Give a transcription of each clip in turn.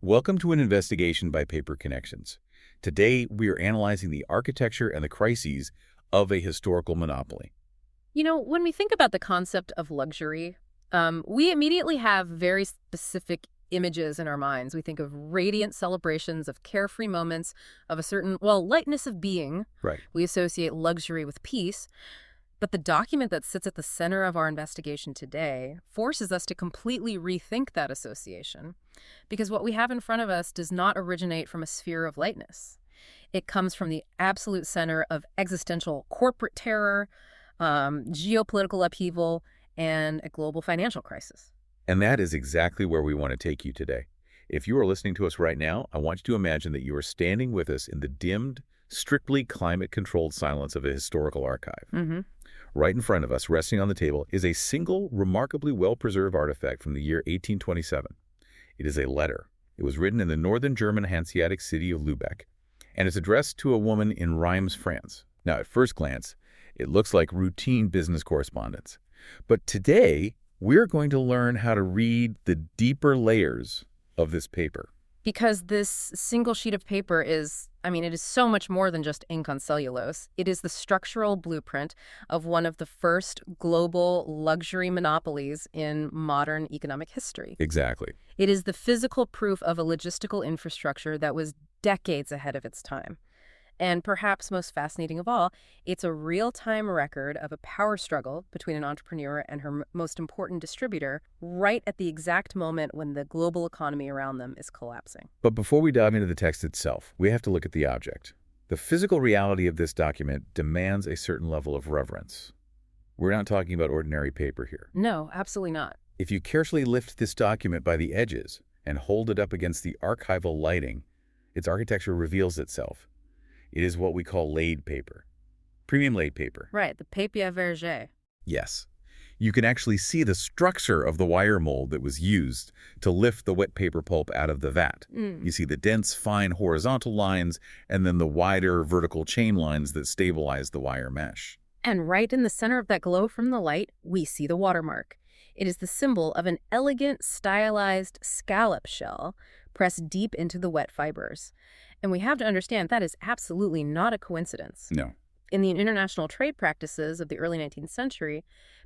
Welcome to an investigation by Paper Connections. Today, we are analyzing the architecture and the crises of a historical monopoly. When we think about the concept of luxury, we immediately have very specific images in our minds. We think of radiant celebrations, of carefree moments, of a certain, lightness of being. Right. We associate luxury with peace. But the document that sits at the center of our investigation today forces us to completely rethink that association, because what we have in front of us does not originate from a sphere of lightness. It comes from the absolute center of existential corporate terror, geopolitical upheaval, and a global financial crisis. And that is exactly where we want to take you today. If you are listening to us right now, I want you to imagine that you are standing with us in the dimmed, strictly climate-controlled silence of a historical archive. Mm-hmm. Right in front of us, resting on the table, is a single, remarkably well-preserved artifact from the year 1827. It is a letter. It was written in the northern German Hanseatic city of Lübeck, and it's addressed to a woman in Reims, France. Now, at first glance, it looks like routine business correspondence. But today, we're going to learn how to read the deeper layers of this paper. Because this single sheet of paper is, it is so much more than just ink on cellulose. It is the structural blueprint of one of the first global luxury monopolies in modern economic history. Exactly. It is the physical proof of a logistical infrastructure that was decades ahead of its time. And perhaps most fascinating of all, it's a real-time record of a power struggle between an entrepreneur and her most important distributor right at the exact moment when the global economy around them is collapsing. But before we dive into the text itself, we have to look at the object. The physical reality of this document demands a certain level of reverence. We're not talking about ordinary paper here. No, absolutely not. If you carefully lift this document by the edges and hold it up against the archival lighting, its architecture reveals itself. It is what we call laid paper. Premium laid paper. Right, the papier verger. Yes. You can actually see the structure of the wire mold that was used to lift the wet paper pulp out of the vat. You see the dense, fine horizontal lines and then the wider vertical chain lines that stabilize the wire mesh. And right in the center of that glow from the light, we see the watermark. It is the symbol of an elegant, stylized scallop shell pressed deep into the wet fibers. And we have to understand that is absolutely not a coincidence. No. In the international trade practices of the early 19th century,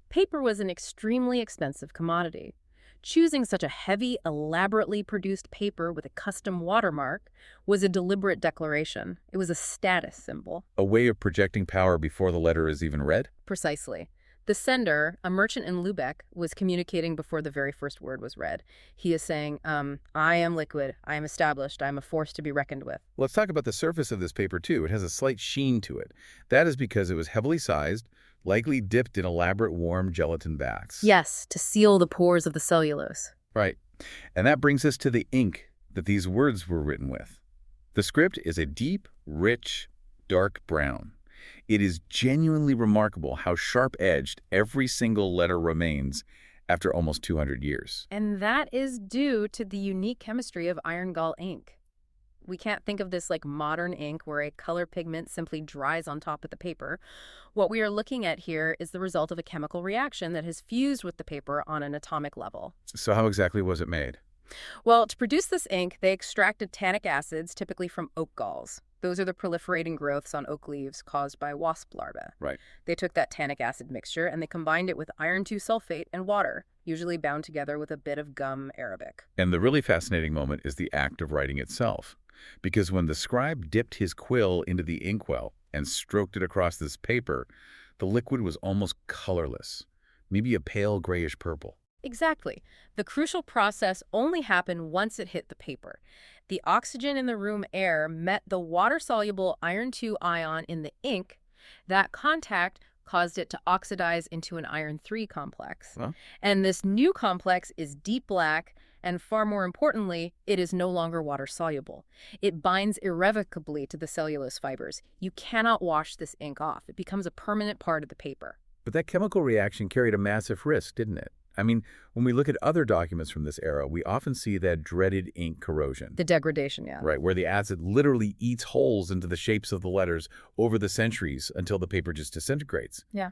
paper was an extremely expensive commodity. Choosing such a heavy, elaborately produced paper with a custom watermark was a deliberate declaration. It was a status symbol. A way of projecting power before the letter is even read? Precisely. The sender, a merchant in Lübeck, was communicating before the very first word was read. He is saying, I am liquid, I am established, I am a force to be reckoned with. Let's talk about the surface of this paper, too. It has a slight sheen to it. That is because it was heavily sized, likely dipped in elaborate warm gelatin baths. Yes, to seal the pores of the cellulose. Right. And that brings us to the ink that these words were written with. The script is a deep, rich, dark brown. It is genuinely remarkable how sharp-edged every single letter remains after almost 200 years. And that is due to the unique chemistry of iron gall ink. We can't think of this like modern ink where a color pigment simply dries on top of the paper. What we are looking at here is the result of a chemical reaction that has fused with the paper on an atomic level. So how exactly was it made? Well, to produce this ink, they extracted tannic acids, typically from oak galls. Those are the proliferating growths on oak leaves caused by wasp larvae. Right. They took that tannic acid mixture and they combined it with iron 2 sulfate and water, usually bound together with a bit of gum arabic. And the really fascinating moment is the act of writing itself. Because when the scribe dipped his quill into the inkwell and stroked it across this paper, the liquid was almost colorless, maybe a pale grayish purple. Exactly. The crucial process only happened once it hit the paper. The oxygen in the room air met the water-soluble iron 2 ion in the ink. That contact caused it to oxidize into an iron 3 complex. Huh? And this new complex is deep black, and far more importantly, it is no longer water-soluble. It binds irrevocably to the cellulose fibers. You cannot wash this ink off. It becomes a permanent part of the paper. But that chemical reaction carried a massive risk, didn't it? When we look at other documents from this era, we often see that dreaded ink corrosion. The degradation, yeah. Right, where the acid literally eats holes into the shapes of the letters over the centuries until the paper just disintegrates. Yeah.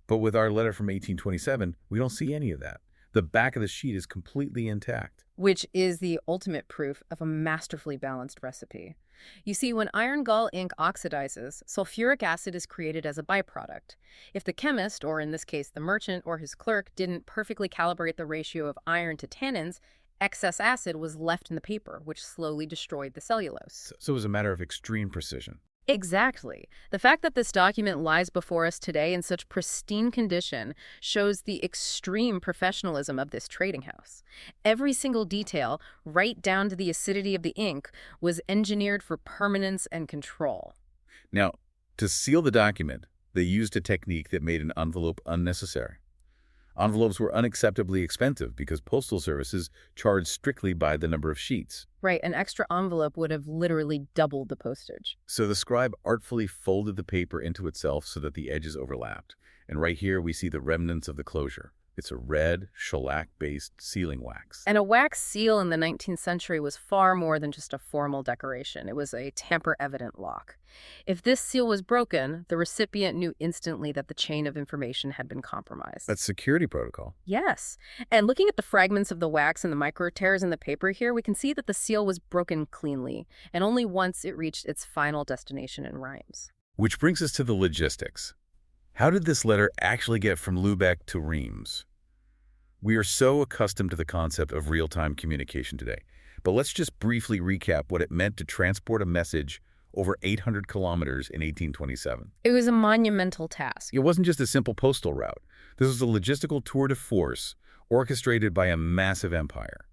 But with our letter from 1827, we don't see any of that. The back of the sheet is completely intact. Which is the ultimate proof of a masterfully balanced recipe. You see, when iron gall ink oxidizes, sulfuric acid is created as a byproduct. If the chemist, or in this case the merchant or his clerk, didn't perfectly calibrate the ratio of iron to tannins, excess acid was left in the paper, which slowly destroyed the cellulose. So it was a matter of extreme precision. Exactly. The fact that this document lies before us today in such pristine condition shows the extreme professionalism of this trading house. Every single detail, right down to the acidity of the ink, was engineered for permanence and control. Now, to seal the document, they used a technique that made an envelope unnecessary. Envelopes were unacceptably expensive because postal services charged strictly by the number of sheets. Right, an extra envelope would have literally doubled the postage. So the scribe artfully folded the paper into itself so that the edges overlapped. And right here we see the remnants of the closure. It's a red, shellac-based sealing wax. And a wax seal in the 19th century was far more than just a formal decoration. It was a tamper-evident lock. If this seal was broken, the recipient knew instantly that the chain of information had been compromised. That's security protocol. Yes. And looking at the fragments of the wax and the micro tears in the paper here, we can see that the seal was broken cleanly, and only once it reached its final destination in Reims. Which brings us to the logistics. How did this letter actually get from Lübeck to Reims? We are so accustomed to the concept of real-time communication today, but let's just briefly recap what it meant to transport a message over 800 kilometers in 1827. It was a monumental task. It wasn't just a simple postal route. This was a logistical tour de force orchestrated by a massive empire,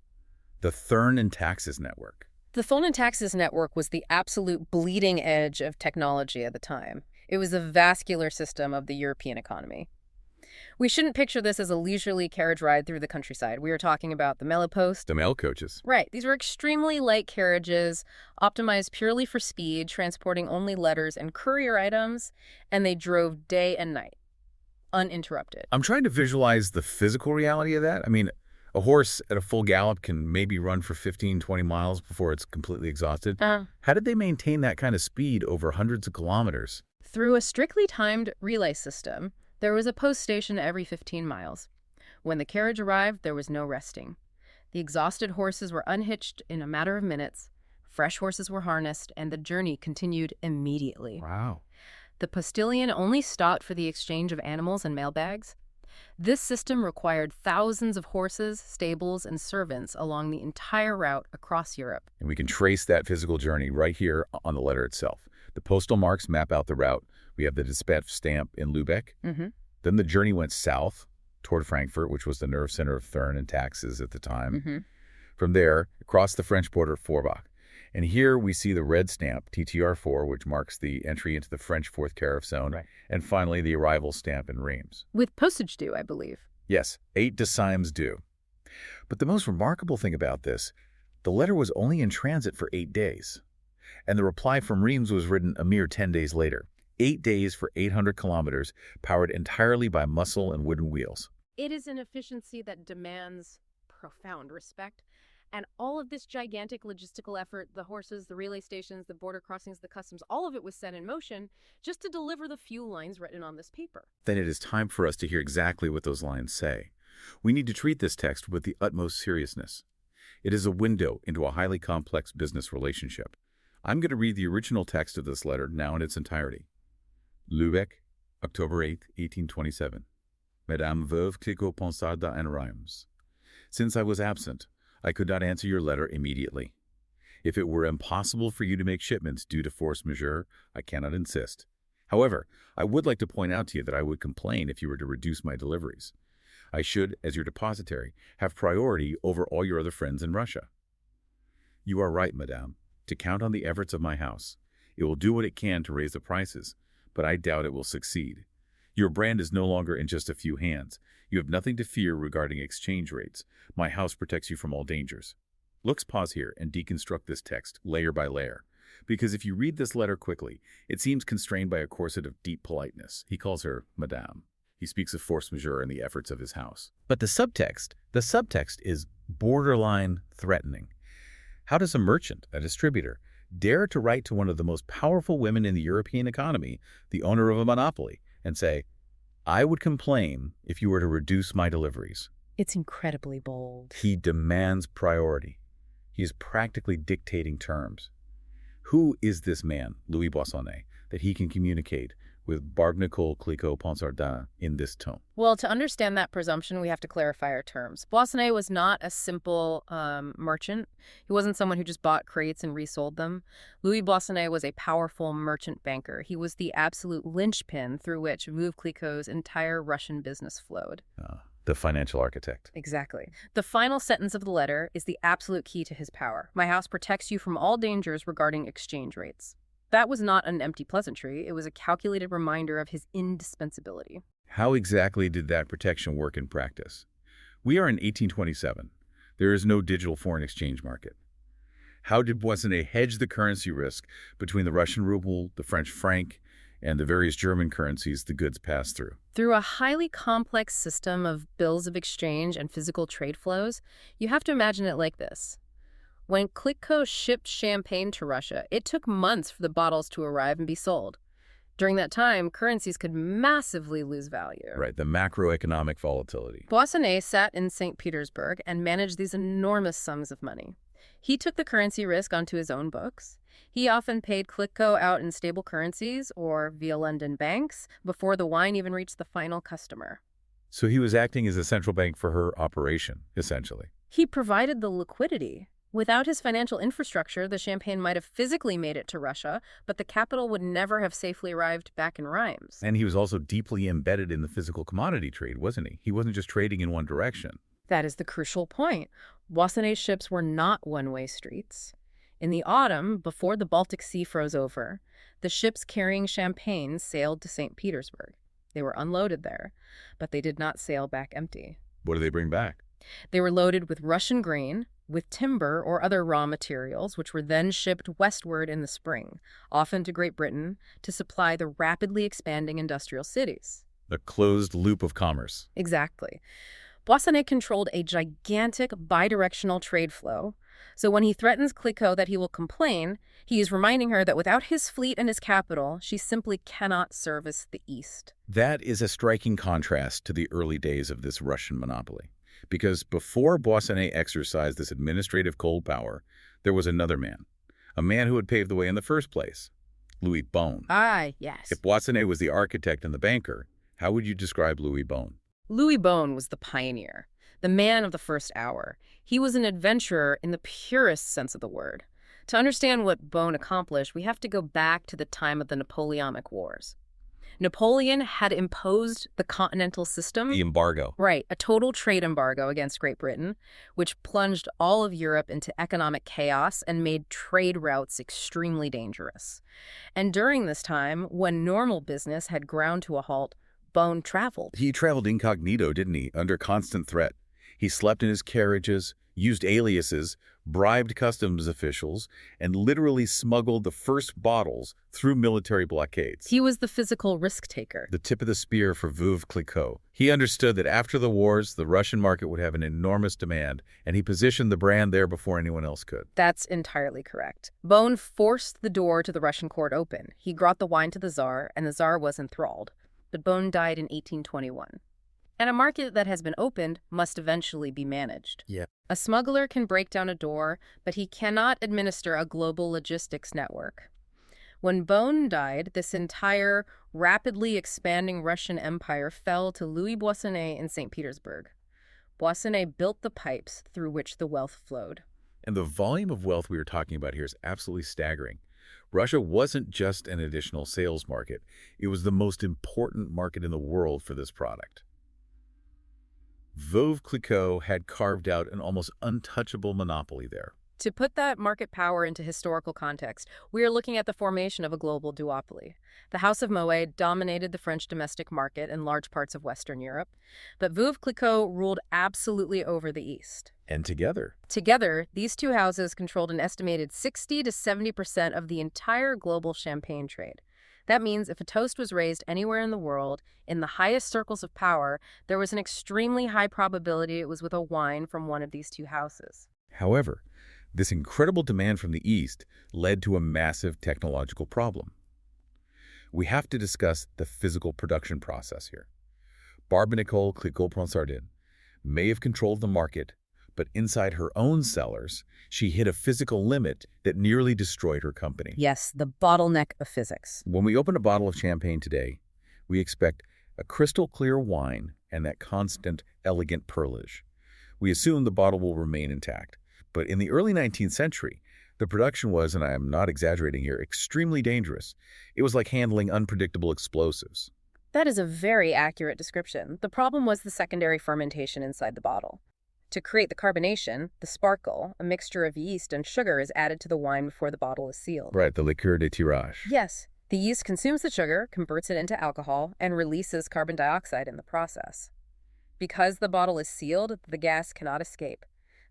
the Thurn and Taxis network. The Thurn and Taxis network was the absolute bleeding edge of technology at the time. It was the vascular system of the European economy. We shouldn't picture this as a leisurely carriage ride through the countryside. We are talking about the Mellepost. The mail coaches. Right. These were extremely light carriages, optimized purely for speed, transporting only letters and courier items, and they drove day and night, uninterrupted. I'm trying to visualize the physical reality of that. I mean, a horse at a full gallop can maybe run for 15, 20 miles before it's completely exhausted. How did they maintain that kind of speed over hundreds of kilometers? Through a strictly timed relay system. There was a post station every 15 miles. When the carriage arrived, there was no resting. The exhausted horses were unhitched in a matter of minutes, fresh horses were harnessed, and the journey continued immediately. Wow. The postilion only stopped for the exchange of animals and mailbags. This system required thousands of horses, stables, and servants along the entire route across Europe. And we can trace that physical journey right here on the letter itself. The postal marks map out the route. We have the dispatch stamp in Lübeck. Then the journey went south toward Frankfurt, which was the nerve center of Thurn and Taxis at the time. From there, across the French border at Forbach. And here we see the red stamp, TTR4, which marks the entry into the French Fourth Tariff Zone. Right. And finally, the arrival stamp in Reims. With postage due, I believe. Yes, 8 decimes due. But the most remarkable thing about this, the letter was only in transit for 8 days. And the reply from Reims was written a mere 10 days later. 8 days for 800 kilometers, powered entirely by muscle and wooden wheels. It is an efficiency that demands profound respect. And all of this gigantic logistical effort, the horses, the relay stations, the border crossings, the customs, all of it was set in motion just to deliver the few lines written on this paper. Then it is time for us to hear exactly what those lines say. We need to treat this text with the utmost seriousness. It is a window into a highly complex business relationship. I'm going to read the original text of this letter now in its entirety. Lübeck, October 8, 1827. Madame Veuve Clicquot Letter en Reims. Since I was absent, I could not answer your letter immediately. If it were impossible for you to make shipments due to force majeure, I cannot insist. However, I would like to point out to you that I would complain if you were to reduce my deliveries. I should, as your depositary, have priority over all your other friends in Russia. You are right, madame, to count on the efforts of my house. It will do what it can to raise the prices, but I doubt it will succeed. Your brand is no longer in just a few hands. You have nothing to fear regarding exchange rates. My house protects you from all dangers. Let's pause here and deconstruct this text layer by layer, because if you read this letter quickly, it seems constrained by a corset of deep politeness. He calls her Madame. He speaks of force majeure and the efforts of his house. But the subtext is borderline threatening. How does a merchant, a distributor, dare to write to one of the most powerful women in the European economy, the owner of a monopoly, and say, I would complain if you were to reduce my deliveries? It's incredibly bold. He demands priority. He is practically dictating terms. Who is this man, Louis Boissonnet, that he can communicate with Veuve Clicquot in this tone? Well, to understand that presumption, we have to clarify our terms. Boissonnet was not a simple merchant. He wasn't someone who just bought crates and resold them. Louis Boissonnet was a powerful merchant banker. He was the absolute linchpin through which Veuve Clicquot's entire Russian business flowed. The financial architect. Exactly. The final sentence of the letter is the absolute key to his power. My house protects you from all dangers regarding exchange rates. That was not an empty pleasantry. It was a calculated reminder of his indispensability. How exactly did that protection work in practice? We are in 1827. There is no digital foreign exchange market. How did Boissonnet hedge the currency risk between the Russian ruble, the French franc, and the various German currencies the goods pass through? Through a highly complex system of bills of exchange and physical trade flows, you have to imagine it like this. When Clicquot shipped champagne to Russia, it took months for the bottles to arrive and be sold. During that time, currencies could massively lose value. Right, the macroeconomic volatility. Boissonnet sat in St. Petersburg and managed these enormous sums of money. He took the currency risk onto his own books. He often paid Clicquot out in stable currencies or via London banks before the wine even reached the final customer. So he was acting as a central bank for her operation, essentially. He provided the liquidity. Without his financial infrastructure, the champagne might have physically made it to Russia, but the capital would never have safely arrived back in Reims. And he was also deeply embedded in the physical commodity trade, wasn't he? He wasn't just trading in one direction. That is the crucial point. Boissonnet's ships were not one-way streets. In the autumn, before the Baltic Sea froze over, the ships carrying champagne sailed to St. Petersburg. They were unloaded there, but they did not sail back empty. What do they bring back? They were loaded with Russian grain, with timber or other raw materials, which were then shipped westward in the spring, often to Great Britain, to supply the rapidly expanding industrial cities. A closed loop of commerce. Exactly. Boissonnet controlled a gigantic bidirectional trade flow, so when he threatens Clicquot that he will complain, he is reminding her that without his fleet and his capital, she simply cannot service the East. That is a striking contrast to the early days of this Russian monopoly. Because before Boissonnet exercised this administrative cold power, there was another man, a man who had paved the way in the first place, Louis Beaune. Ah, yes. If Boissonnet was the architect and the banker, how would you describe Louis Beaune? Louis Beaune was the pioneer, the man of the first hour. He was an adventurer in the purest sense of the word. To understand what Beaune accomplished, we have to go back to the time of the Napoleonic Wars. Napoleon had imposed the continental system. The embargo. Right, a total trade embargo against Great Britain, which plunged all of Europe into economic chaos and made trade routes extremely dangerous. And during this time, when normal business had ground to a halt, Beaune traveled. He traveled incognito, didn't he, under constant threat. He slept in his carriages, used aliases, bribed customs officials, and literally smuggled the first bottles through military blockades. He was the physical risk-taker. The tip of the spear for Veuve Clicquot. He understood that after the wars, the Russian market would have an enormous demand, and he positioned the brand there before anyone else could. That's entirely correct. Beaune forced the door to the Russian court open. He brought the wine to the Tsar, and the Tsar was enthralled. But Beaune died in 1821. And a market that has been opened must eventually be managed. Yeah. A smuggler can break down a door, but he cannot administer a global logistics network. When Beaune died, this entire rapidly expanding Russian empire fell to Louis Boissonnet in St. Petersburg. Boissonnet built the pipes through which the wealth flowed. And the volume of wealth we are talking about here is absolutely staggering. Russia wasn't just an additional sales market. It was the most important market in the world for this product. Veuve Clicquot had carved out an almost untouchable monopoly there. To put that market power into historical context, we are looking at the formation of a global duopoly. The House of Moet dominated the French domestic market in large parts of Western Europe, but Veuve Clicquot ruled absolutely over the East. And together, these two houses controlled an estimated 60 to 70% of the entire global champagne trade. That means if a toast was raised anywhere in the world, in the highest circles of power, there was an extremely high probability it was with a wine from one of these two houses. However, this incredible demand from the East led to a massive technological problem. We have to discuss the physical production process here. Veuve Clicquot Letter may have controlled the market, but inside her own cellars, she hit a physical limit that nearly destroyed her company. Yes, the bottleneck of physics. When we open a bottle of champagne today, we expect a crystal clear wine and that constant, elegant perlage. We assume the bottle will remain intact. But in the early 19th century, the production was, and I am not exaggerating here, extremely dangerous. It was like handling unpredictable explosives. That is a very accurate description. The problem was the secondary fermentation inside the bottle. To create the carbonation, the sparkle, a mixture of yeast and sugar is added to the wine before the bottle is sealed. Right, the liqueur de tirage. Yes, the yeast consumes the sugar, converts it into alcohol, and releases carbon dioxide in the process. Because the bottle is sealed, the gas cannot escape.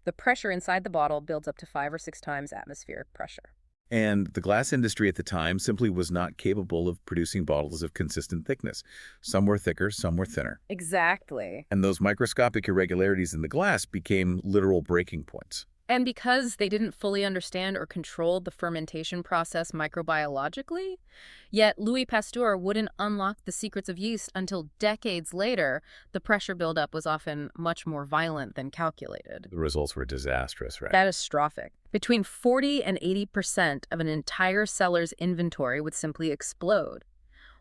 The pressure inside the bottle builds up to 5 or 6 times atmospheric pressure. And the glass industry at the time simply was not capable of producing bottles of consistent thickness. Some were thicker, some were thinner. Exactly. And those microscopic irregularities in the glass became literal breaking points. And because they didn't fully understand or control the fermentation process microbiologically, yet Louis Pasteur wouldn't unlock the secrets of yeast until decades later, the pressure buildup was often much more violent than calculated. The results were disastrous, right? Catastrophic. Between 40 and 80% of an entire cellar's inventory would simply explode.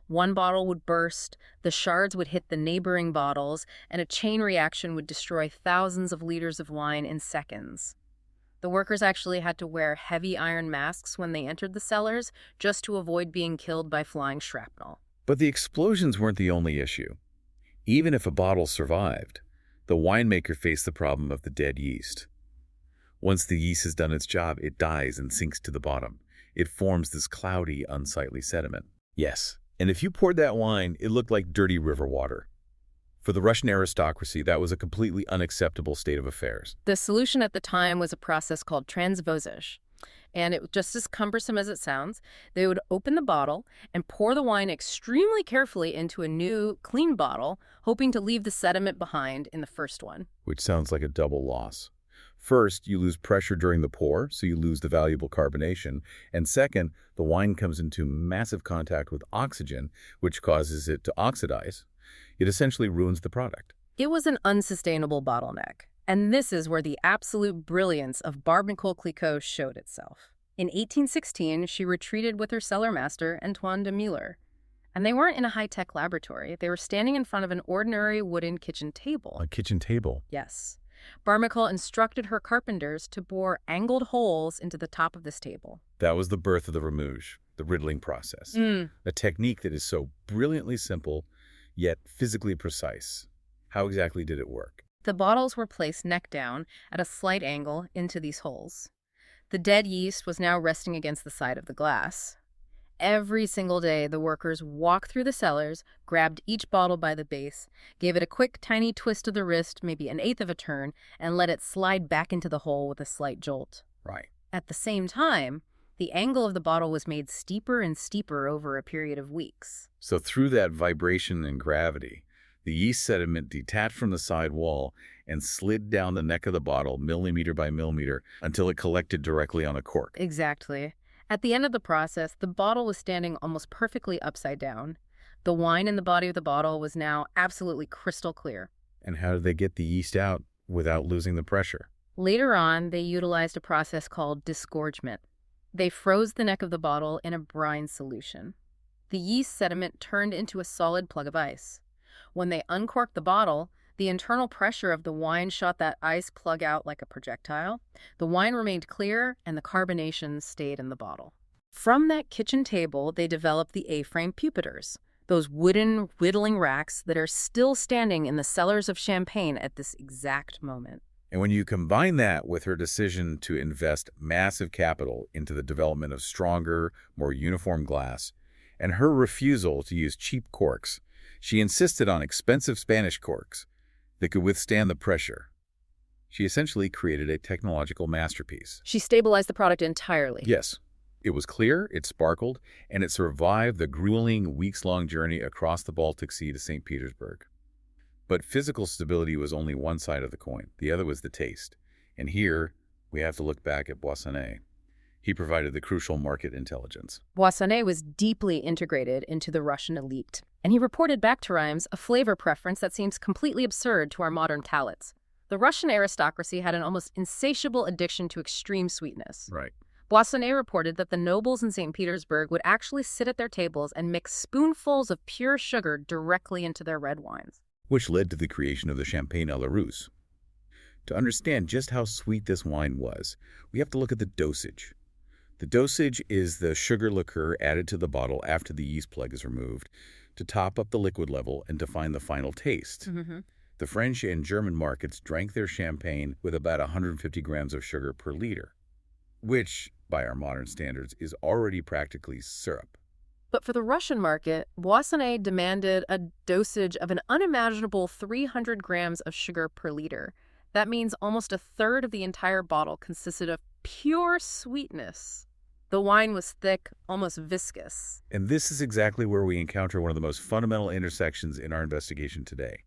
One bottle would burst, the shards would hit the neighboring bottles, and a chain reaction would destroy thousands of liters of wine in seconds. The workers actually had to wear heavy iron masks when they entered the cellars just to avoid being killed by flying shrapnel. But the explosions weren't the only issue. Even if a bottle survived, the winemaker faced the problem of the dead yeast. Once the yeast has done its job, it dies and sinks to the bottom. It forms this cloudy, unsightly sediment. Yes, and if you poured that wine, it looked like dirty river water. For the Russian aristocracy, that was a completely unacceptable state of affairs. The solution at the time was a process called transvosage. And it was just as cumbersome as it sounds. They would open the bottle and pour the wine extremely carefully into a new, clean bottle, hoping to leave the sediment behind in the first one. Which sounds like a double loss. First, you lose pressure during the pour, so you lose the valuable carbonation. And second, the wine comes into massive contact with oxygen, which causes it to oxidize. It essentially ruins the product. It was an unsustainable bottleneck. And this is where the absolute brilliance of Barbe Nicole Clicquot showed itself. In 1816, she retreated with her cellar master, Antoine de Muller. And they weren't in a high-tech laboratory. They were standing in front of an ordinary wooden kitchen table. A kitchen table? Yes. Barbe Nicole instructed her carpenters to bore angled holes into the top of this table. That was the birth of the remouge, the riddling process. A technique that is so brilliantly simple, yet physically precise. How exactly did it work? The bottles were placed neck down at a slight angle into these holes. The dead yeast was now resting against the side of the glass. Every single day, the workers walked through the cellars, grabbed each bottle by the base, gave it a quick, tiny twist of the wrist, maybe an eighth of a turn, and let it slide back into the hole with a slight jolt. Right. At the same time, the angle of the bottle was made steeper and steeper over a period of weeks. So through that vibration and gravity, the yeast sediment detached from the side wall and slid down the neck of the bottle millimeter by millimeter until it collected directly on a cork. Exactly. At the end of the process, the bottle was standing almost perfectly upside down. The wine in the body of the bottle was now absolutely crystal clear. And how did they get the yeast out without losing the pressure? Later on, they utilized a process called disgorgement. They froze the neck of the bottle in a brine solution. The yeast sediment turned into a solid plug of ice. When they uncorked the bottle, the internal pressure of the wine shot that ice plug out like a projectile. The wine remained clear, and the carbonation stayed in the bottle. From that kitchen table, they developed the A-frame pupeters, those wooden whittling racks that are still standing in the cellars of Champagne at this exact moment. And when you combine that with her decision to invest massive capital into the development of stronger, more uniform glass, and her refusal to use cheap corks, she insisted on expensive Spanish corks that could withstand the pressure. She essentially created a technological masterpiece. She stabilized the product entirely. Yes. It was clear, it sparkled, and it survived the grueling, weeks-long journey across the Baltic Sea to St. Petersburg. But physical stability was only one side of the coin. The other was the taste. And here, we have to look back at Boissonnet. He provided the crucial market intelligence. Boissonnet was deeply integrated into the Russian elite, and he reported back to Reims a flavor preference that seems completely absurd to our modern palates. The Russian aristocracy had an almost insatiable addiction to extreme sweetness. Right. Boissonnet reported that the nobles in St. Petersburg would actually sit at their tables and mix spoonfuls of pure sugar directly into their red wines. Which led to the creation of the Champagne à la Russe. To understand just how sweet this wine was, we have to look at the dosage. The dosage is the sugar liqueur added to the bottle after the yeast plug is removed to top up the liquid level and define the final taste. The French and German markets drank their champagne with about 150 grams of sugar per liter, which, by our modern standards, is already practically syrup. But for the Russian market, Boissonnet demanded a dosage of an unimaginable 300 grams of sugar per liter. That means almost a third of the entire bottle consisted of pure sweetness. The wine was thick, almost viscous. And this is exactly where we encounter one of the most fundamental intersections in our investigation today.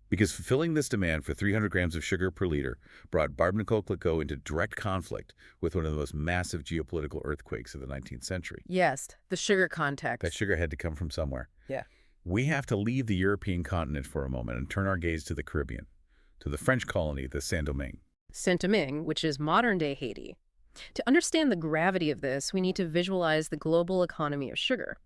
Because fulfilling this demand for 300 grams of sugar per liter brought Veuve Clicquot into direct conflict with one of the most massive geopolitical earthquakes of the 19th century. Yes, the sugar context. That sugar had to come from somewhere. Yeah. We have to leave the European continent for a moment and turn our gaze to the Caribbean, to the French colony, the Saint-Domingue. Saint-Domingue, which is modern-day Haiti. To understand the gravity of this, we need to visualize the global economy of sugar.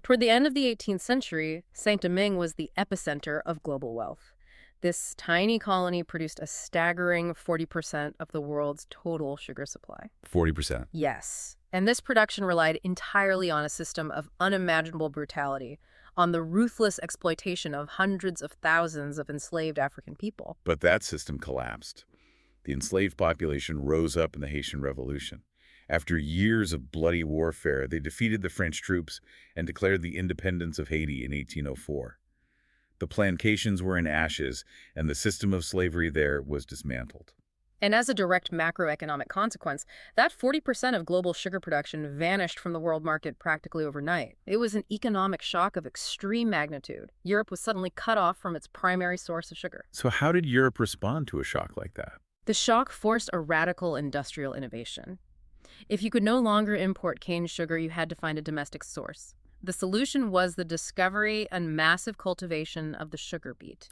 Toward the end of the 18th century, Saint-Domingue was the epicenter of global wealth. This tiny colony produced a staggering 40% of the world's total sugar supply. 40%. Yes. And this production relied entirely on a system of unimaginable brutality, on the ruthless exploitation of hundreds of thousands of enslaved African people. But that system collapsed. The enslaved population rose up in the Haitian Revolution. After years of bloody warfare, they defeated the French troops and declared the independence of Haiti in 1804. The plantations were in ashes, and the system of slavery there was dismantled. And as a direct macroeconomic consequence, that 40% of global sugar production vanished from the world market practically overnight. It was an economic shock of extreme magnitude. Europe was suddenly cut off from its primary source of sugar. So how did Europe respond to a shock like that? The shock forced a radical industrial innovation. If you could no longer import cane sugar, you had to find a domestic source. The solution was the discovery and massive cultivation of the sugar beet.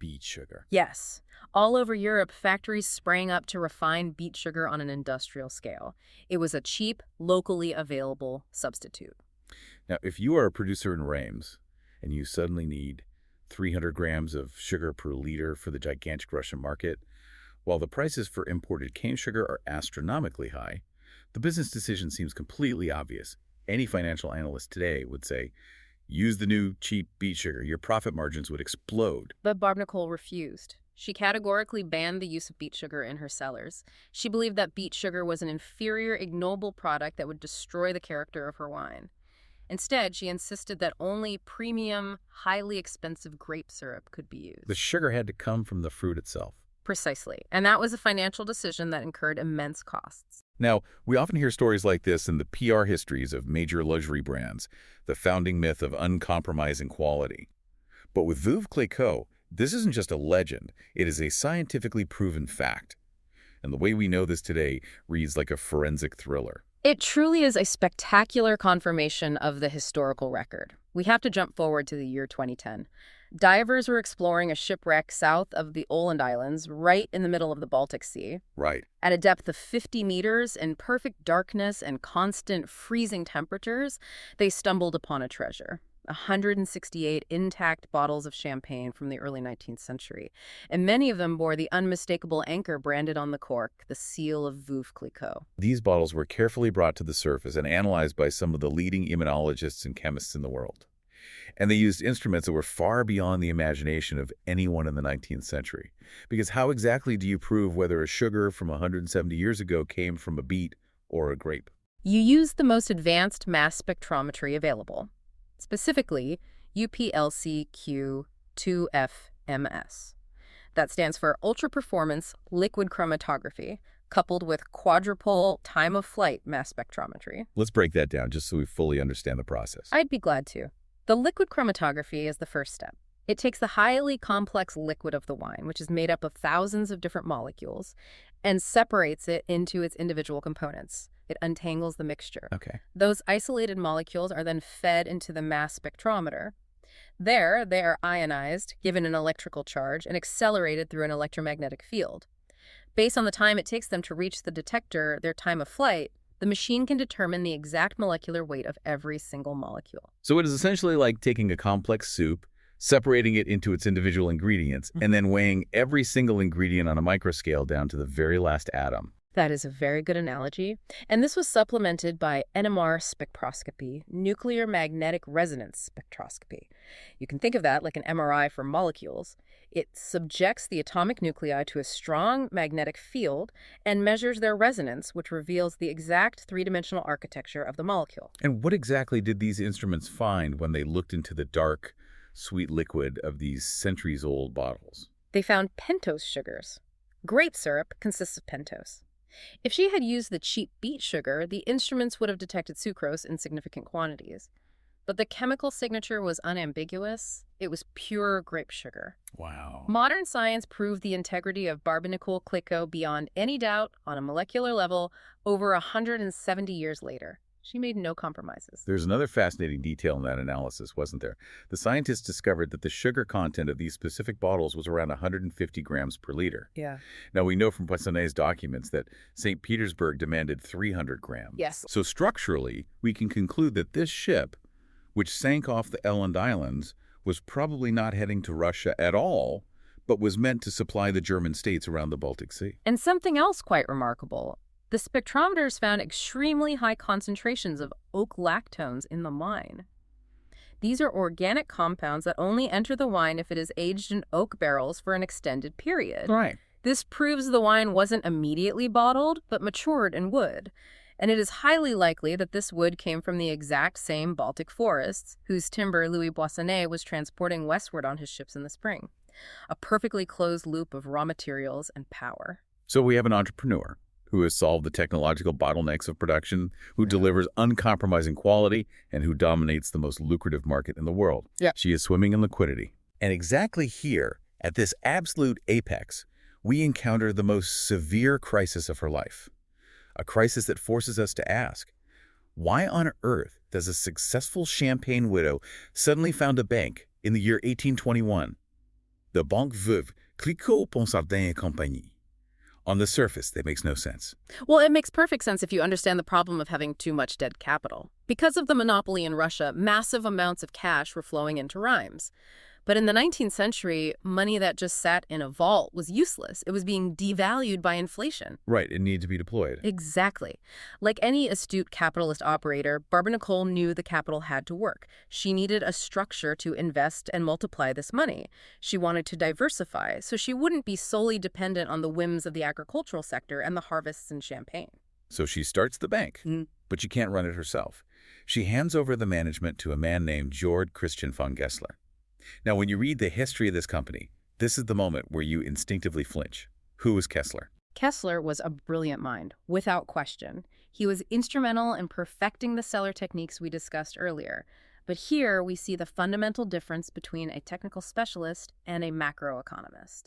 Beet sugar. Yes. All over Europe, factories sprang up to refine beet sugar on an industrial scale. It was a cheap, locally available substitute. Now, if you are a producer in Reims and you suddenly need 300 grams of sugar per liter for the gigantic Russian market, while the prices for imported cane sugar are astronomically high, the business decision seems completely obvious. Any financial analyst today would say, use the new cheap beet sugar. Your profit margins would explode. But Barbe Nicole refused. She categorically banned the use of beet sugar in her cellars. She believed that beet sugar was an inferior, ignoble product that would destroy the character of her wine. Instead, she insisted that only premium, highly expensive grape syrup could be used. The sugar had to come from the fruit itself. Precisely. And that was a financial decision that incurred immense costs. Now, we often hear stories like this in the PR histories of major luxury brands, the founding myth of uncompromising quality. But with Veuve Clicquot, this isn't just a legend, it is a scientifically proven fact. And the way we know this today reads like a forensic thriller. It truly is a spectacular confirmation of the historical record. We have to jump forward to the year 2010. Divers were exploring a shipwreck south of the Åland Islands, right in the middle of the Baltic Sea. Right. At a depth of 50 meters, in perfect darkness and constant freezing temperatures, they stumbled upon a treasure. 168 intact bottles of champagne from the early 19th century, and many of them bore the unmistakable anchor branded on the cork, the seal of Veuve Clicquot. These bottles were carefully brought to the surface and analyzed by some of the leading immunologists and chemists in the world. And they used instruments that were far beyond the imagination of anyone in the 19th century. Because how exactly do you prove whether a sugar from 170 years ago came from a beet or a grape? You use the most advanced mass spectrometry available. Specifically, UPLC-Q2FMS. That stands for Ultra Performance Liquid Chromatography, coupled with quadrupole time-of-flight mass spectrometry. Let's break that down just so we fully understand the process. I'd be glad to. The liquid chromatography is the first step. It takes the highly complex liquid of the wine, which is made up of thousands of different molecules, and separates it into its individual components. It untangles the mixture. Okay. Those isolated molecules are then fed into the mass spectrometer. There, they are ionized, given an electrical charge, and accelerated through an electromagnetic field. Based on the time it takes them to reach the detector, their time of flight, the machine can determine the exact molecular weight of every single molecule. So it is essentially like taking a complex soup, separating it into its individual ingredients, and then weighing every single ingredient on a microscale down to the very last atom. That is a very good analogy. And this was supplemented by NMR spectroscopy, nuclear magnetic resonance spectroscopy. You can think of that like an MRI for molecules. It subjects the atomic nuclei to a strong magnetic field and measures their resonance, which reveals the exact three-dimensional architecture of the molecule. And what exactly did these instruments find when they looked into the dark, sweet liquid of these centuries-old bottles? They found pentose sugars. Grape syrup consists of pentose. If she had used the cheap beet sugar, the instruments would have detected sucrose in significant quantities. But the chemical signature was unambiguous. It was pure grape sugar. Wow. Modern science proved the integrity of Veuve Clicquot beyond any doubt on a molecular level over 170 years later. She made no compromises. There's another fascinating detail in that analysis, wasn't there? The scientists discovered that the sugar content of these specific bottles was around 150 grams per liter. Yeah. Now, we know from Poissonné's documents that St. Petersburg demanded 300 grams. Yes. So structurally, we can conclude that this ship, which sank off the Elland Islands, was probably not heading to Russia at all, but was meant to supply the German states around the Baltic Sea. And something else quite remarkable. The spectrometers found extremely high concentrations of oak lactones in the wine. These are organic compounds that only enter the wine if it is aged in oak barrels for an extended period. Right. This proves the wine wasn't immediately bottled, but matured in wood. And it is highly likely that this wood came from the exact same Baltic forests whose timber Louis Boissonnet was transporting westward on his ships in the spring. A perfectly closed loop of raw materials and power. So we have an entrepreneur who has solved the technological bottlenecks of production, who delivers uncompromising quality, and who dominates the most lucrative market in the world. Yeah. She is swimming in liquidity. And exactly here, at this absolute apex, we encounter the most severe crisis of her life. A crisis that forces us to ask, why on earth does a successful champagne widow suddenly found a bank in the year 1821? The Banque Veuve Clicquot Letter et Compagnie. On the surface, that makes no sense. Well, it makes perfect sense if you understand the problem of having too much dead capital. Because of the monopoly in Russia, massive amounts of cash were flowing into Rheims. But in the 19th century, money that just sat in a vault was useless. It was being devalued by inflation. Right, it needed to be deployed. Exactly. Like any astute capitalist operator, Barbara Nicole knew the capital had to work. She needed a structure to invest and multiply this money. She wanted to diversify, so she wouldn't be solely dependent on the whims of the agricultural sector and the harvests in Champagne. So she starts the bank, but she can't run it herself. She hands over the management to a man named Georg Christian von Gessler. Now, when you read the history of this company, this is the moment where you instinctively flinch. Who was Kessler? Kessler was a brilliant mind, without question. He was instrumental in perfecting the cellar techniques we discussed earlier. But here we see the fundamental difference between a technical specialist and a macroeconomist.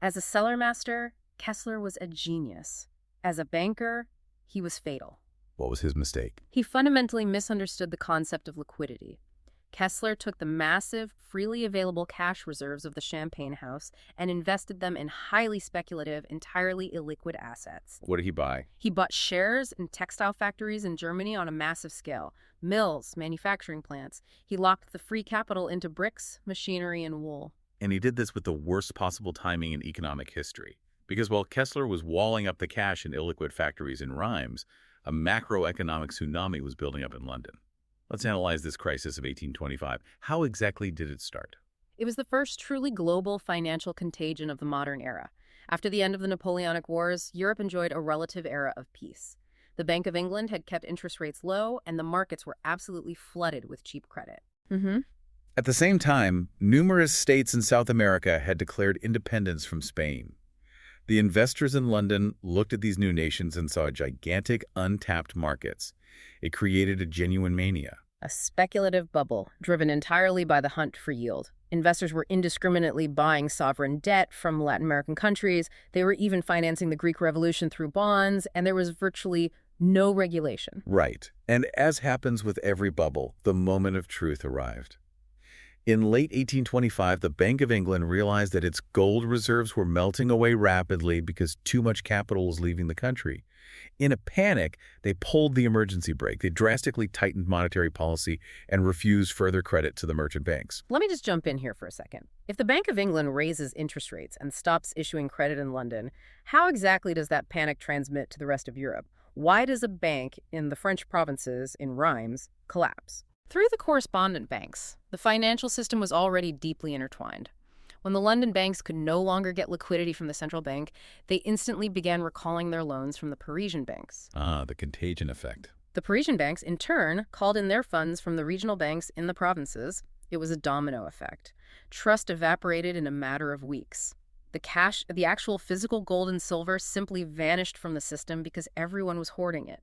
As a cellar master, Kessler was a genius. As a banker, he was fatal. What was his mistake? He fundamentally misunderstood the concept of liquidity. Kessler took the massive, freely available cash reserves of the Champagne house and invested them in highly speculative, entirely illiquid assets. What did he buy? He bought shares in textile factories in Germany on a massive scale, mills, manufacturing plants. He locked the free capital into bricks, machinery, and wool. And he did this with the worst possible timing in economic history. Because while Kessler was walling up the cash in illiquid factories in Rheims, a macroeconomic tsunami was building up in London. Let's analyze this crisis of 1825. How exactly did it start? It was the first truly global financial contagion of the modern era. After the end of the Napoleonic Wars, Europe enjoyed a relative era of peace. The Bank of England had kept interest rates low, and the markets were absolutely flooded with cheap credit. At the same time, numerous states in South America had declared independence from Spain. The investors in London looked at these new nations and saw gigantic, untapped markets. It created a genuine mania. A speculative bubble, driven entirely by the hunt for yield. Investors were indiscriminately buying sovereign debt from Latin American countries. They were even financing the Greek Revolution through bonds, and there was virtually no regulation. Right. And as happens with every bubble, the moment of truth arrived. In late 1825, the Bank of England realized that its gold reserves were melting away rapidly because too much capital was leaving the country. In a panic, they pulled the emergency brake. They drastically tightened monetary policy and refused further credit to the merchant banks. Let me just jump in here for a second. If the Bank of England raises interest rates and stops issuing credit in London, how exactly does that panic transmit to the rest of Europe? Why does a bank in the French provinces, in Reims, collapse? Through the correspondent banks, the financial system was already deeply intertwined. When the London banks could no longer get liquidity from the central bank, they instantly began recalling their loans from the Parisian banks. Ah, the contagion effect. The Parisian banks, in turn, called in their funds from the regional banks in the provinces. It was a domino effect. Trust evaporated in a matter of weeks. The actual physical gold and silver simply vanished from the system because everyone was hoarding it.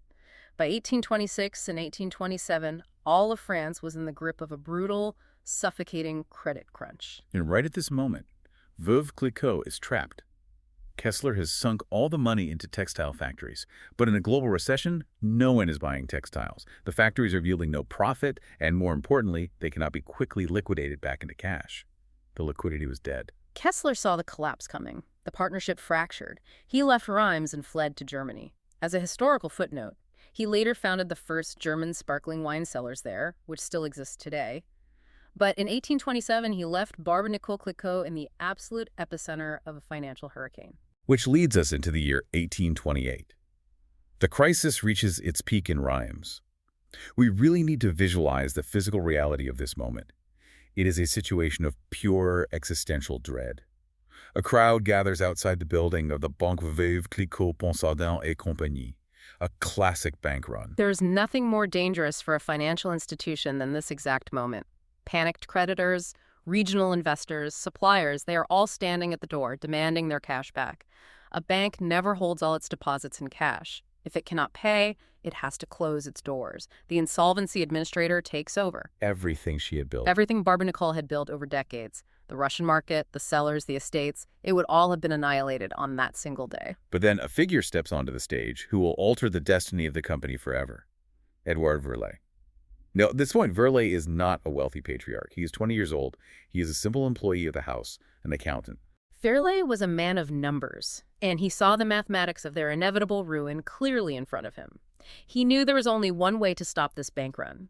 By 1826 and 1827, all of France was in the grip of a brutal, suffocating credit crunch. And right at this moment, Veuve Clicquot is trapped. Kessler has sunk all the money into textile factories. But in a global recession, no one is buying textiles. The factories are yielding no profit, and more importantly, they cannot be quickly liquidated back into cash. The liquidity was dead. Kessler saw the collapse coming. The partnership fractured. He left Reims and fled to Germany. As a historical footnote, he later founded the first German sparkling wine cellars there, which still exists today. But in 1827, he left Barbe Nicole Clicquot in the absolute epicenter of a financial hurricane. Which leads us into the year 1828. The crisis reaches its peak in Reims. We really need to visualize the physical reality of this moment. It is a situation of pure existential dread. A crowd gathers outside the building of the Banque Veuve Clicquot Ponsardin et Compagnie, a classic bank run. There's nothing more dangerous for a financial institution than this exact moment. Panicked creditors, regional investors, suppliers, they are all standing at the door demanding their cash back. A bank never holds all its deposits in cash. If it cannot pay, it has to close its doors. The insolvency administrator takes over. Everything she had built. Everything Barbe Nicole had built over decades. The Russian market, the cellars, the estates, it would all have been annihilated on that single day. But then a figure steps onto the stage who will alter the destiny of the company forever. Edouard Verlet. Now, at this point, Verlet is not a wealthy patriarch. He is 20 years old. He is a simple employee of the house, an accountant. Verlet was a man of numbers, and he saw the mathematics of their inevitable ruin clearly in front of him. He knew there was only one way to stop this bank run.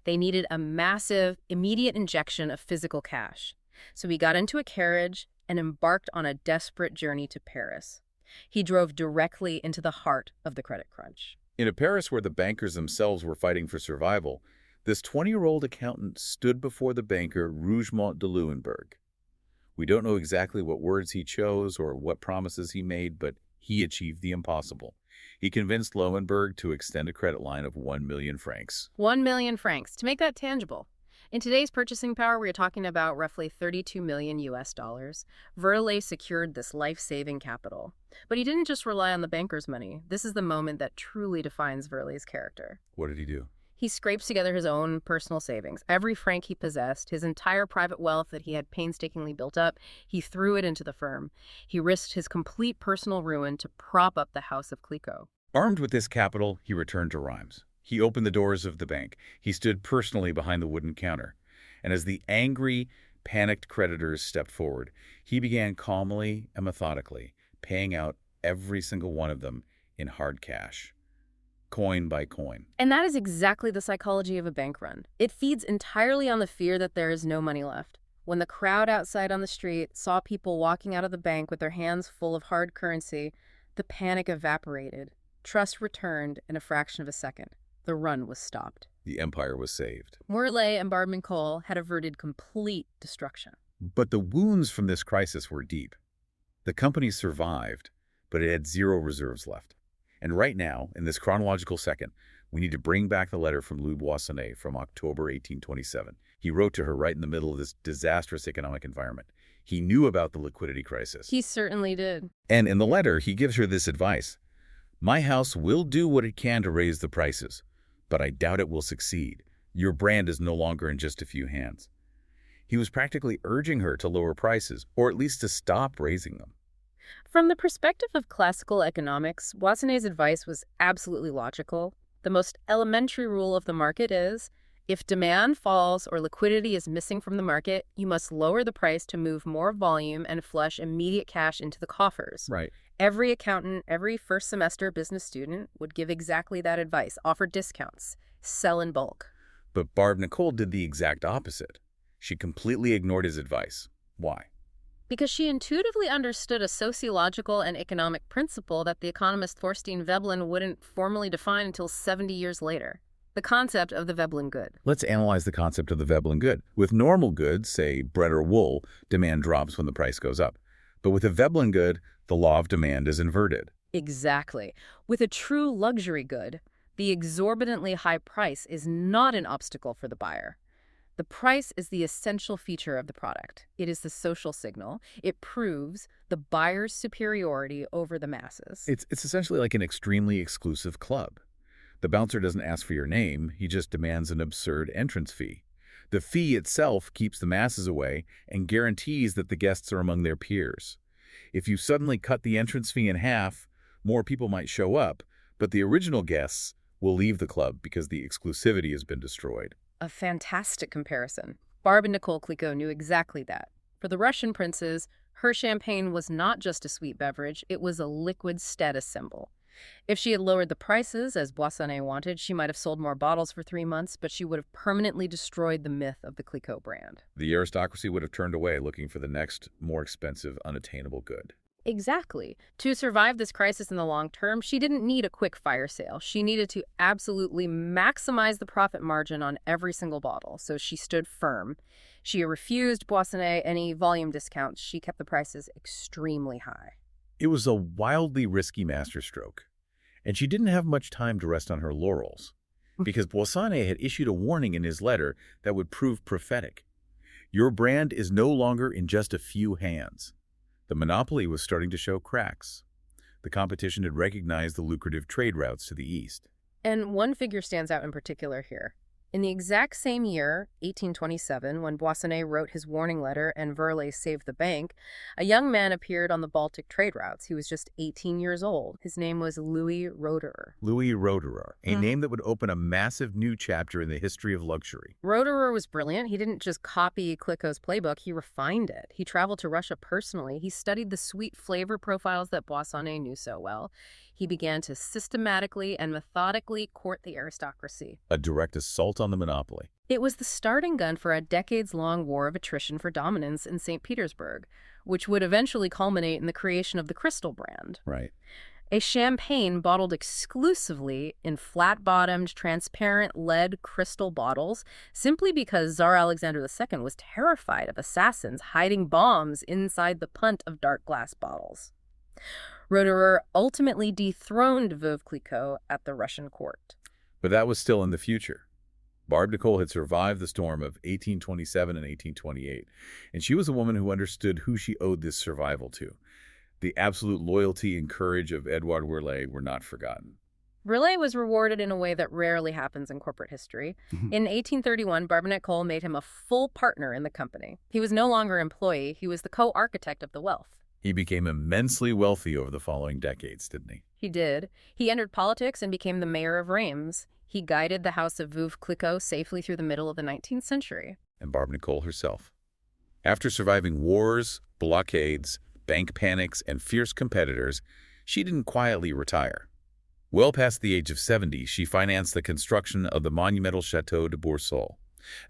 They needed a massive, immediate injection of physical cash. So he got into a carriage and embarked on a desperate journey to Paris. He drove directly into the heart of the credit crunch. In a Paris where the bankers themselves were fighting for survival, this 20-year-old accountant stood before the banker Rougemont de Louwenberg. We don't know exactly what words he chose or what promises he made, but he achieved the impossible. He convinced Louwenberg to extend a credit line of 1 million francs. 1 million francs, to make that tangible. In today's purchasing power, we are talking about roughly 32 million US dollars. Verlet secured this life-saving capital. But he didn't just rely on the banker's money. This is the moment that truly defines Verlet's character. What did he do? He scrapes together his own personal savings. Every franc he possessed, his entire private wealth that he had painstakingly built up, he threw it into the firm. He risked his complete personal ruin to prop up the House of Clicquot. Armed with this capital, he returned to Reims. He opened the doors of the bank. He stood personally behind the wooden counter. And as the angry, panicked creditors stepped forward, he began calmly and methodically paying out every single one of them in hard cash, coin by coin. And that is exactly the psychology of a bank run. It feeds entirely on the fear that there is no money left. When the crowd outside on the street saw people walking out of the bank with their hands full of hard currency, the panic evaporated. Trust returned in a fraction of a second. The run was stopped. The empire was saved. Verlet and Barbe Nicole had averted complete destruction. But the wounds from this crisis were deep. The company survived, but it had zero reserves left. And right now, in this chronological second, we need to bring back the letter from Louis Boissonnet from October 1827. He wrote to her right in the middle of this disastrous economic environment. He knew about the liquidity crisis. He certainly did. And in the letter, he gives her this advice. My house will do what it can to raise the prices, but I doubt it will succeed. Your brand is no longer in just a few hands. He was practically urging her to lower prices, or at least to stop raising them. From the perspective of classical economics, Boissonnet's advice was absolutely logical. The most elementary rule of the market is, If demand falls or liquidity is missing from the market, you must lower the price to move more volume and flush immediate cash into the coffers. Right. Every accountant, every first semester business student would give exactly that advice: offer discounts, sell in bulk. But Barb Nicole did the exact opposite. She completely ignored his advice. Why? Because she intuitively understood a sociological and economic principle that the economist Thorstein Veblen wouldn't formally define until 70 years later: the concept of the Veblen good. Let's analyze the concept of the Veblen good. With normal goods, say bread or wool, demand drops when the price goes up. But with a Veblen good, the law of demand is inverted. Exactly. With a true luxury good, the exorbitantly high price is not an obstacle for the buyer. The price is the essential feature of the product. It is the social signal. It proves the buyer's superiority over the masses. It's essentially like an extremely exclusive club. The bouncer doesn't ask for your name, he just demands an absurd entrance fee. The fee itself keeps the masses away and guarantees that the guests are among their peers. If you suddenly cut the entrance fee in half, more people might show up, but the original guests will leave the club because the exclusivity has been destroyed. A fantastic comparison. Barb and Nicole Clicquot knew exactly that. For the Russian princes, her champagne was not just a sweet beverage, it was a liquid status symbol. If she had lowered the prices, as Boissonnet wanted, she might have sold more bottles for 3 months, but she would have permanently destroyed the myth of the Clicquot brand. The aristocracy would have turned away looking for the next, more expensive, unattainable good. Exactly. To survive this crisis in the long term, she didn't need a quick fire sale. She needed to absolutely maximize the profit margin on every single bottle, so she stood firm. She refused Boissonnet any volume discounts. She kept the prices extremely high. It was a wildly risky masterstroke, and she didn't have much time to rest on her laurels, because Boissonnet had issued a warning in his letter that would prove prophetic. Your brand is no longer in just a few hands. The monopoly was starting to show cracks. The competition had recognized the lucrative trade routes to the east. And one figure stands out in particular here. In the exact same year, 1827, when Boissonnet wrote his warning letter and Verlet saved the bank, a young man appeared on the Baltic trade routes. He was just 18 years old. His name was Louis Roederer. Louis Roederer, a name that would open a massive new chapter in the history of luxury. Roederer was brilliant. He didn't just copy Clicquot's playbook, he refined it. He traveled to Russia personally. He studied the sweet flavor profiles that Boissonnet knew so well. He began to systematically and methodically court the aristocracy. A direct assault on the monopoly. It was the starting gun for a decades-long war of attrition for dominance in St. Petersburg, which would eventually culminate in the creation of the Crystal brand. Right. A champagne bottled exclusively in flat-bottomed, transparent lead crystal bottles, simply because Tsar Alexander II was terrified of assassins hiding bombs inside the punt of dark glass bottles. Roederer ultimately dethroned Veuve Clicquot at the Russian court. But that was still in the future. Barb Nicole had survived the storm of 1827 and 1828, and she was a woman who understood who she owed this survival to. The absolute loyalty and courage of Edouard Verlet were not forgotten. Verlet was rewarded in a way that rarely happens in corporate history. In 1831, Barb Nicole made him a full partner in the company. He was no longer an employee, he was the co-architect of the wealth. He became immensely wealthy over the following decades, didn't he? He did. He entered politics and became the mayor of Reims. He guided the house of Veuve Clicquot safely through the middle of the 19th century. And Barb Nicole herself. After surviving wars, blockades, bank panics, and fierce competitors, she didn't quietly retire. Well past the age of 70, she financed the construction of the monumental Château de Bourseul,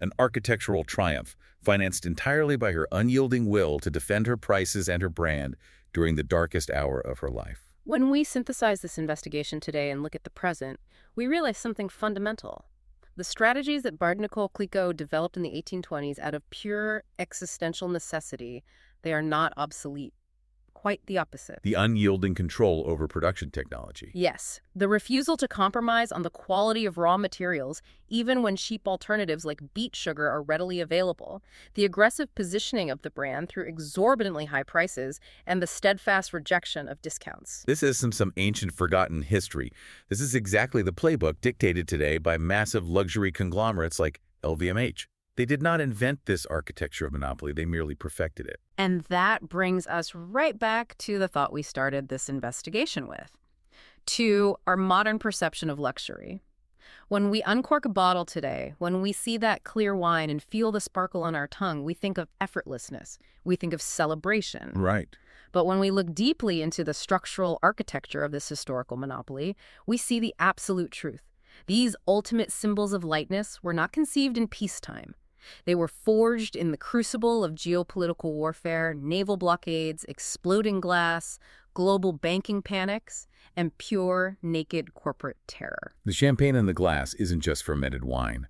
an architectural triumph financed entirely by her unyielding will to defend her prices and her brand during the darkest hour of her life. When we synthesize this investigation today and look at the present, we realize something fundamental. The strategies that Barb Nicole Clicquot developed in the 1820s out of pure existential necessity, they are not obsolete. Quite the opposite. The unyielding control over production technology. Yes, the refusal to compromise on the quality of raw materials, even when cheap alternatives like beet sugar are readily available, the aggressive positioning of the brand through exorbitantly high prices, and the steadfast rejection of discounts. This isn't some ancient forgotten history. This is exactly the playbook dictated today by massive luxury conglomerates like LVMH. They did not invent this architecture of monopoly, they merely perfected it. And that brings us right back to the thought we started this investigation with, to our modern perception of luxury. When we uncork a bottle today, when we see that clear wine and feel the sparkle on our tongue, we think of effortlessness. We think of celebration. Right. But when we look deeply into the structural architecture of this historical monopoly, we see the absolute truth. These ultimate symbols of lightness were not conceived in peacetime. They were forged in the crucible of geopolitical warfare, naval blockades, exploding glass, global banking panics, and pure, naked corporate terror. The champagne in the glass isn't just fermented wine.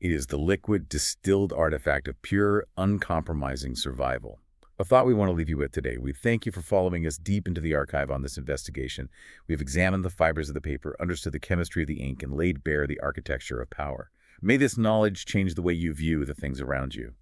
It is the liquid, distilled artifact of pure, uncompromising survival. A thought we want to leave you with today. We thank you for following us deep into the archive on this investigation. We've examined the fibers of the paper, understood the chemistry of the ink, and laid bare the architecture of power. May this knowledge change the way you view the things around you.